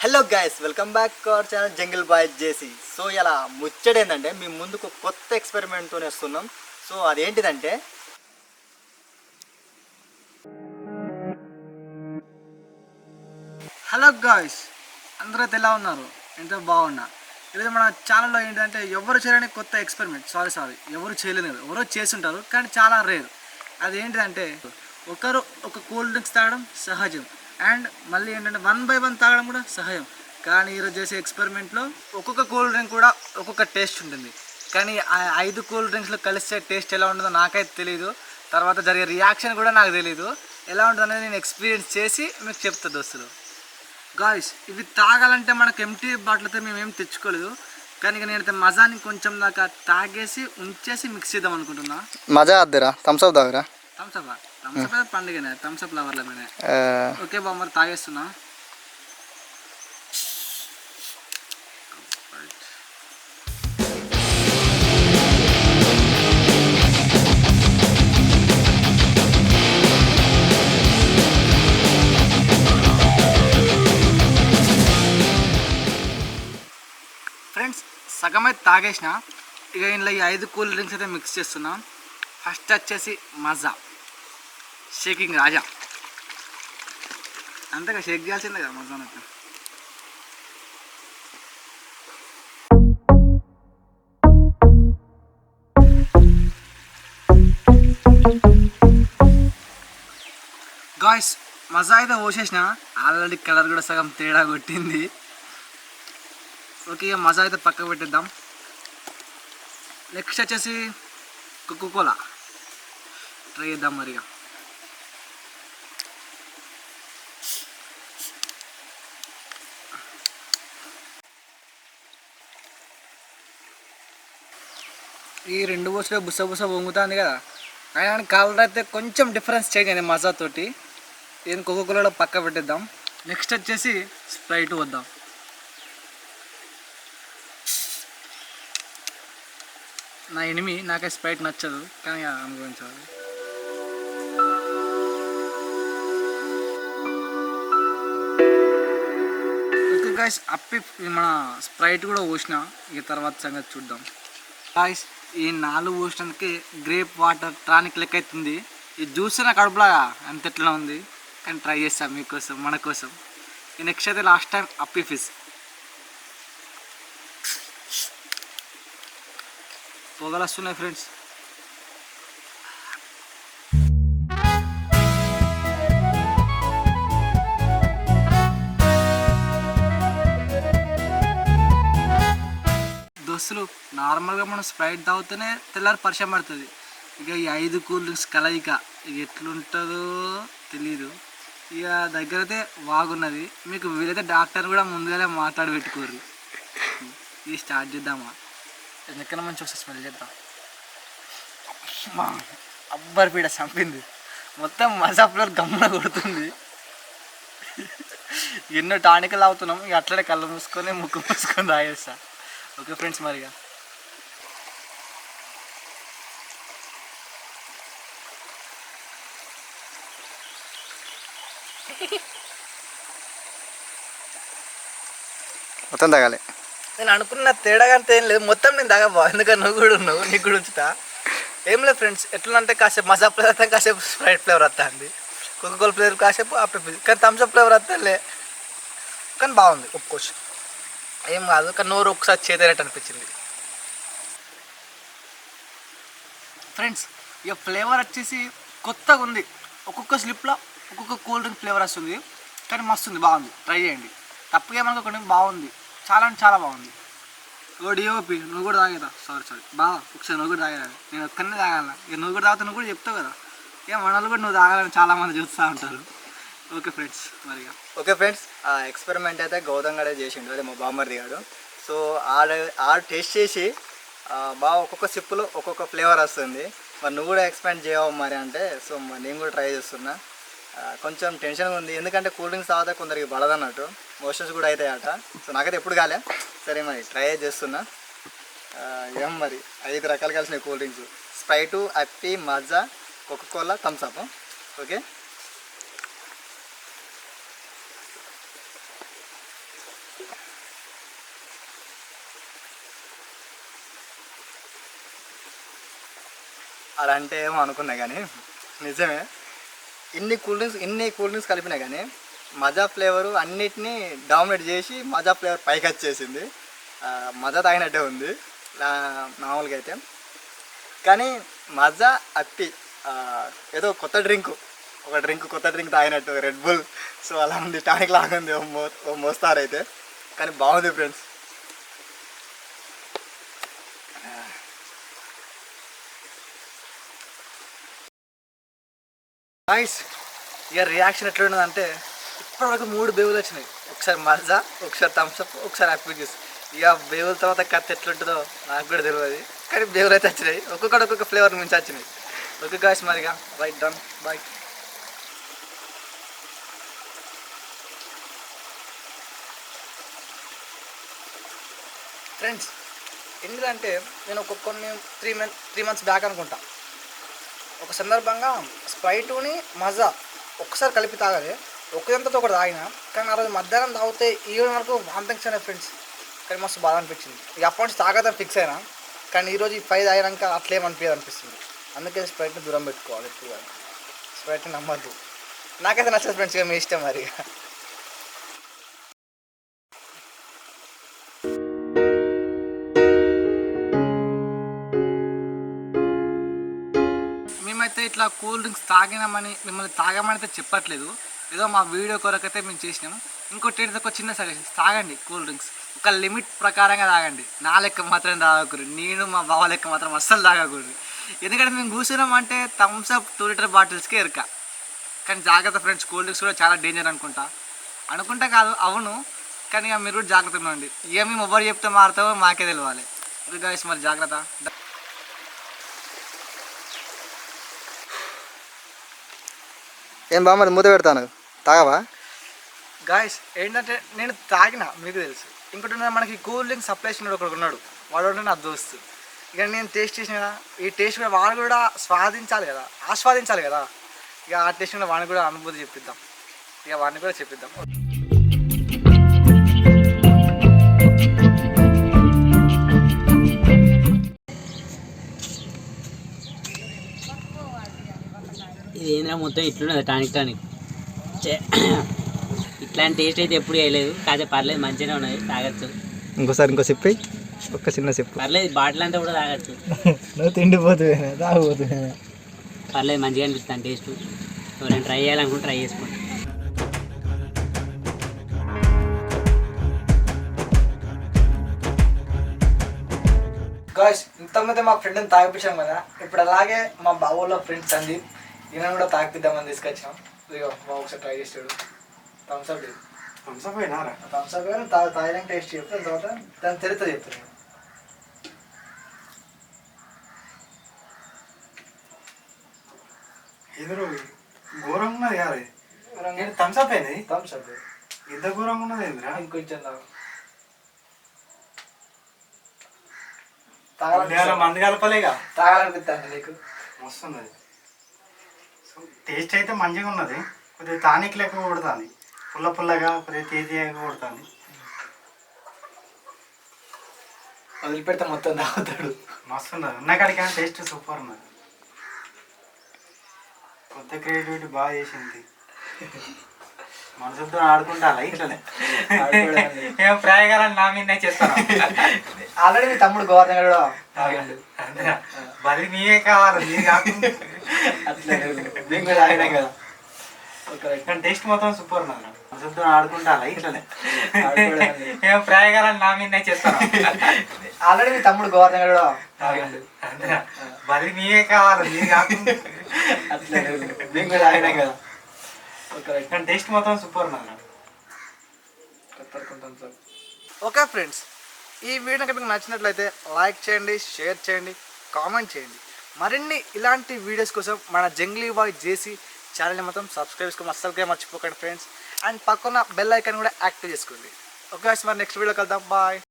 Hello guys, welcome back to our channel jungle boy JC. So ఇలా ముచ్చడేందంటే మీ ముందుకు కొత్త ఎక్స్పెరిమెంట్తో వస్తున్నాం. సో అదేంటిదంటే హలో గాయ్స్, అందరూ ఎలా ఉన్నారు? ఎంతో బాగున్నా. ఈరోజు మన ఛానల్లో ఏంటంటే ఎవరు చేయలేని కొత్త ఎక్స్పెరిమెంట్. సారీ ఎవరు చేయలేదు, ఎవరో చేస్తుంటారు కానీ చాలా రేర్. అదేంటిదంటే ఒకరు ఒక కూల్ డ్రింక్స్ తాగడం సహజం, అండ్ మళ్ళీ ఏంటంటే 1 by 1 తాగడం కూడా సహజం. కానీ ఈరోజు చేసే ఎక్స్పెరిమెంట్లో ఒక్కొక్క కూల్ డ్రింక్ కూడా ఒక్కొక్క టేస్ట్ ఉంటుంది. కానీ ఆ 5 కూల్ డ్రింక్స్లో కలిస్తే టేస్ట్ ఎలా ఉంటుందో నాకైతే తెలియదు. తర్వాత జరిగే రియాక్షన్ కూడా నాకు తెలియదు. ఎలా ఉంటుంది అనేది నేను ఎక్స్పీరియన్స్ చేసి మీకు చెప్తా దోస్తులు. గాయ్స్, ఇవి తాగాలంటే మనకు ఎంటీ బాటిల్తో మేము ఏం తెచ్చుకోలేదు. కానీ ఇక నేనైతే మజాని కొంచెం దాకా తాగేసి ఉంచేసి మిక్స్ చేద్దాం అనుకుంటున్నా. మజా అద్దరా థమ్స్అప్ తాగరా? థమ్స్అప్ పండుగనే, థమ్స్అప్ లవర్లమే. ఓకే బా, మరి తాగేస్తున్నా. ఫ్రెండ్స్, సగమైతే తాగేసిన. ఇక ఇంట్లో ఈ 5 కూల్ డ్రింక్స్ అయితే మిక్స్ చేస్తున్నా. ఫస్ట్ వచ్చేసి మజా షేకింగ్ రాజా. అంతగా షేక్ చేయాల్సిందే కదా మజా అయితే. గాయ్స్, మజా అయితే పోసేసిన. ఆల్రెడీ కలర్ కూడా సగం తేడా కొట్టింది. ఓకే, ఇక మజా అయితే పక్కకు పెట్టేద్దాం. నెక్స్ట్ వచ్చేసి కోకోకోలా ట్రై చేద్దాం మరిగా. ఈ 2 బోసులో బుస పొంగుతుంది కదా, అయినా కలర్ అయితే కొంచెం డిఫరెన్స్ చేంజ్ అయింది మజా తోటి. ఇది కోకోకోలాలో పక్క పెట్టేద్దాం. నెక్స్ట్ వచ్చేసి స్ప్రైట్ వద్దాం. నా ఎనిమి, నాకే స్ప్రైట్ నచ్చదు కానీ అనుభవించాలి. ఓకే గాయ్స్, అప్పి మన స్ప్రైట్ కూడా పోసిన. ఇక తర్వాత సంగతి చూద్దాం. గాయ్స్, ఈ 4 పోసినందుకే గ్రేప్ వాటర్ టానిక్ లెక్క అవుతుంది. ఈ జ్యూస్ నా కడుపులాగా అంత ఎట్లా ఉంది, కానీ ట్రై చేస్తాం మీకోసం, మన కోసం. ఈ నెక్స్ట్ అయితే లాస్ట్ టైం అప్పి ఫిజ్. పొగలు వస్తున్నాయి ఫ్రెండ్స్. దోస్తులు, నార్మల్గా మనం స్ప్రైట్ తాగితేనే తెల్లారి పరిచయం పడుతుంది. ఇక ఈ 5 కూల్ డ్రింక్స్ కలయిక ఇక ఎట్లుంటుందో తెలీదు. ఇక దగ్గర అయితే బాగున్నది. మీకు వీలైతే డాక్టర్ కూడా ముందుగానే మాట్లాడి పెట్టుకోరు. ఇది స్టార్ట్ చేద్దామా? ఎందుకన్నా మంచి వస్తే స్మెల్ చేద్దాం. అబ్బర్ పీడ చంపింది మొత్తం. మజా ఫ్లేవర్ గమ్మున కొడుతుంది. ఎన్నో టానికలు అవుతున్నాం. ఇక అట్లనే కళ్ళు మూసుకొని ముక్కు మూసుకొని తాగేస్తా. ఓకే ఫ్రెండ్స్, మరిగా మొత్తం తాగాలి. నేను అనుకున్న తేడా అంత ఏం లేదు. మొత్తం నేను తాగబా, ఎందుకని నువ్వు కూడా ఉన్నావు, నీకు కూడా ఉంచుతా. ఏం లేదు ఫ్రెండ్స్, ఎట్లా కాసేపు మజా ఫ్లేవర్ వస్తాను, కాసేపు స్ప్రైట్ ఫ్లేవర్ వస్తుంది, కోకోకోలా ఫ్లేవర్ కాసేపు అప్పి, కానీ థమ్స్అప్ ఫ్లేవర్ వస్తాలే. కానీ బాగుంది, ఒప్పుకోవచ్చు, ఏం కాదు. కానీ నోరు ఒకసారి చేతనట్టు అనిపించింది. ఫ్రెండ్స్, ఇక ఫ్లేవర్ వచ్చేసి కొత్తగా ఉంది. ఒక్కొక్క స్లిప్లో ఒక్కొక్క కూల్ డ్రింక్ ఫ్లేవర్ వస్తుంది, కానీ మస్తు ఉంది, బాగుంది. ట్రై చేయండి. తప్పుగా ఏమనుకోండి, బాగుంది, చాలా అంటే చాలా బాగుంది. ఓ డిఓపి, నువ్వు కూడా తాగేదా? సారీ బాగా, ఒకసారి నువ్వు కూడా తాగేదా? నేను ఒక్కనే తాగాల. ఇక నువ్వు కూడా తాగుతా, నువ్వు కూడా చెప్తావు కదా. ఇక మనలు కూడా నువ్వు తాగాలని చాలామంది చూస్తూ ఉంటారు. ఓకే ఫ్రెండ్స్, మరిగా ఓకే ఫ్రెండ్స్, ఆ ఎక్స్పెరిమెంట్ అయితే గౌతమ్ గడే చేసిండు, అదే మా బామ్మర్ది గారు. సో ఆ టేస్ట్ చేసి బాగా ఒక్కొక్క సిప్పులో ఒక్కొక్క ఫ్లేవర్ వస్తుంది. మరి నువ్వు కూడా ఎక్స్పెరిమెంట్ చేయవు మరి అంటే, సో మరి నేను కూడా ట్రై చేస్తున్నా. కొంచెం టెన్షన్గా ఉంది, ఎందుకంటే కూల్ డ్రింక్స్ తాగితే కొందరికి పడదన్నట్టు, మోషన్స్ కూడా అవుతాయట. సో నాకైతే ఎప్పుడు కాలే. సరే మరి ట్రై చేస్తున్నా. ఏం మరి 5 రకాలు కలిసినాయి కూల్ డ్రింక్స్: స్ప్రైటు, అప్పి, మజా, కోకోకోలా, థమ్స్అప్. ఓకే, అలా అంటే ఏమో అనుకున్నా కానీ నిజమే. ఇన్ని కూల్ డ్రింక్స్ కలిపినా కానీ మజా ఫ్లేవరు అన్నిటినీ డామినేట్ చేసి మజా ఫ్లేవర్ పైకి వచ్చేసింది. మజా తాగినట్టే ఉంది మామూలుగా అయితే. కానీ మజా అప్పి ఏదో కొత్త డ్రింక్ తాగినట్టు రెడ్ బుల్. సో అలా ఉంది, టానిక్ లాగా ఉంది ఓ మోస్తారైతే. కానీ బాగుంది ఫ్రెండ్స్. గాయ్స్ ఇక రియాక్షన్ ఎట్లున్నదంటే ఇప్పటివరకు 3 బేవులు వచ్చినాయి. ఒకసారి మజా, ఒకసారి థమ్స్అప్, ఒకసారి యాపిల్ జ్యూస్. ఇక బేవుల తర్వాత కత్తి ఎట్లుంటుందో నాకు కూడా తెలియదు. కానీ బేవులు అయితే వచ్చినాయి, ఒక్కొక్క ఫ్లేవర్ నుంచి వచ్చినాయి. ఓకే గాయ్స్, మరిగా రైట్ డన్, బాయ్. ఫ్రెండ్స్ ఎందుకంటే నేను కొన్ని 3 months బ్యాక్ అనుకుంటా ఒక సందర్భంగా స్ప్రైట్ని మజా ఒక్కసారి కలిపి తాగాలి. ఒకదంతా ఒకటి తాగిన, కానీ ఆ రోజు మధ్యాహ్నం తాగితే ఈవినింగ్ వరకు వామిటింగ్స్ అయినా ఫ్రెండ్స్. కానీ మస్తు బాగా అనిపించింది. ఇక అప్పటి నుంచి తాగదని ఫిక్స్ అయినా, కానీ ఈరోజు ఈ 5 తాగినాక అట్లేమనిపించదు అనిపిస్తుంది. అందుకే స్ప్రైట్ని దూరం పెట్టుకోవాలి ఎక్కువ. స్ప్రైట్ని నమ్మద్దు. నాకైతే నచ్చదు ఫ్రెండ్స్, ఇక మీ ఇష్టం మరి. మేమైతే ఇట్లా కూల్ డ్రింక్స్ తాగినామని మిమ్మల్ని తాగమని అయితే చెప్పట్లేదు, ఏదో మా వీడియో కొరకైతే మేము చేసినాము. ఇంకోటి ఏంటంటే ఒక చిన్న సజెషన్, తాగండి కూల్ డ్రింక్స్ ఒక లిమిట్ ప్రకారంగా తాగండి. నా లెక్క మాత్రం తాగకూడదు, నేను మా బావ లెక్క మాత్రం అస్సలు తాగకూడదు. ఎందుకంటే మేము కూర్చున్నామంటే థమ్స్అప్ 2 లీటర్ బాటిల్స్కే ఎరక. కానీ జాగ్రత్త ఫ్రెండ్స్, కూల్ డ్రింక్స్ కూడా చాలా డేంజర్ అనుకుంటా కాదు అవును, కానీ ఇక మీరు కూడా జాగ్రత్తగా ఉండండి. ఇక మేము ఎవరు చెప్తే మారుతామో మాకే తెలియాలి. ఓకే గాయ్స్, మరి జాగ్రత్త. ఏం బాగా మరి మూత పెడతాను, తాగవా? గాయస్ ఏంటంటే నేను తాగిన, మీకు తెలుసు. ఇంకోటి మనకి కూల్ డ్రింక్ సప్లై చేసిన ఒకడు ఉన్నాడు, వాడు నా దోస్తు. ఇక నేను టేస్ట్ చేసిన కదా, ఈ టేస్ట్ కూడా వాడు కూడా ఆస్వాదించాలి కదా. ఇక ఆ టేస్ట్ కూడా వాడిని కూడా అనుభూతి చెప్పిద్దాం. ఇక వాడిని కూడా చెప్పిద్దాం. ఇది ఏంద్రా మొత్తం ఇట్లున్నది టానిక్ ఇట్లాంటి టేస్ట్ అయితే ఎప్పుడు వేయలేదు. కాదే పర్లేదు, మంచిగానే ఉన్నది, తాగొచ్చు. ఇంకో చెప్పి ఒక్క చిన్న చెప్పు. పర్లేదు, బాటిల్ అంతా కూడా తాగొచ్చు. నువ్వు తిండిపోతున్నా తాగబోతున్నా, పర్లేదు, మంచిగా అనిపిస్తాను టేస్ట్. ఎవరైనా ట్రై చేయాలనుకుంటే ట్రై చేసుకోండి. గాయ్స్ ఇంతమంది మా ఫ్రెండ్ని తాగిపించాం కదా, ఇప్పుడు అలాగే మా బావోళ్ళ ఫ్రెండ్ సందీప్ ఈయన కూడా తాగిపిద్దామని తీసుకొచ్చాం. ఇదిగో బాబు ఒకసారి ట్రై చేసాడు. థమ్స్అప్ తాగినాక టేస్ట్ చెప్తాను, తర్వాత దాని చరిత్ర చెప్తాను. ఎదురు ఘోరంగా ఉన్నది కాదు, థమ్స్అప్ అయింది. థమ్స్అప్ ఇంత ఘోరంగా ఉన్నది ఏంద్రా? ఇంకొంచెం మంది కలపలేగా, తాగాలనిపిస్తాను నీకు. వస్తున్నది టేస్ట్ అయితే మంచిగా ఉన్నది. కొద్దిగా టానిక్ లెక్క కొడుతుంది, పుల్లగా కొద్దిగా తేజీగా కొడుతుంది. వదిలిపెడితే మొత్తం తాగుతాడు. మస్తు ఉన్నది, ఉన్నకాడికి టేస్ట్ సూపర్ ఉన్నది. కొత్త క్రియేటివిటీ బాగా చేసింది. మనసుతో ఆడుకుంటా ఇట్లనే ఏమో ప్రయోగాలను నా మీద చేస్తాను. ఆల్రెడీ మీ తమ్ముడు గవర్నర్ కూడా బలి మీరే కావాలి, మీరు కాకుండా తాగినాం కదా. కానీ టేస్ట్ మొత్తం సూపర్ ఉన్నది. మనసుతో ఆడుకుంటా ఇట్లనే ఏమో ప్రయోగాలను నా మీద చేస్తాను. ఆల్రెడీ మీ తమ్ముడు గవర్నర్ కూడా బలి మీరే కావాలి, మీరు కాకుండా తాగినాం కదా. కానీ టేస్ట్ మొత్తం సూపర్ ఉన్నది. ఓకే ఫ్రెండ్స్, ఈ వీడియో కనుక మీకు నచ్చినట్లయితే లైక్ చేయండి, షేర్ చేయండి, కామెంట్ చేయండి. మరిన్ని ఇలాంటి వీడియోస్ కోసం మన జంగ్లీబాయ్ జేసీ ఛానల్ని మొత్తం సబ్స్క్రైబ్ చేసుకోండి, అస్సలుగా మర్చిపోకండి ఫ్రెండ్స్. అండ్ పక్కన బెల్ ఐకాన్ కూడా యాక్టివ్ చేసుకోండి. ఓకే మరి నెక్స్ట్ వీడియో కలుద్దాం, బాయ్.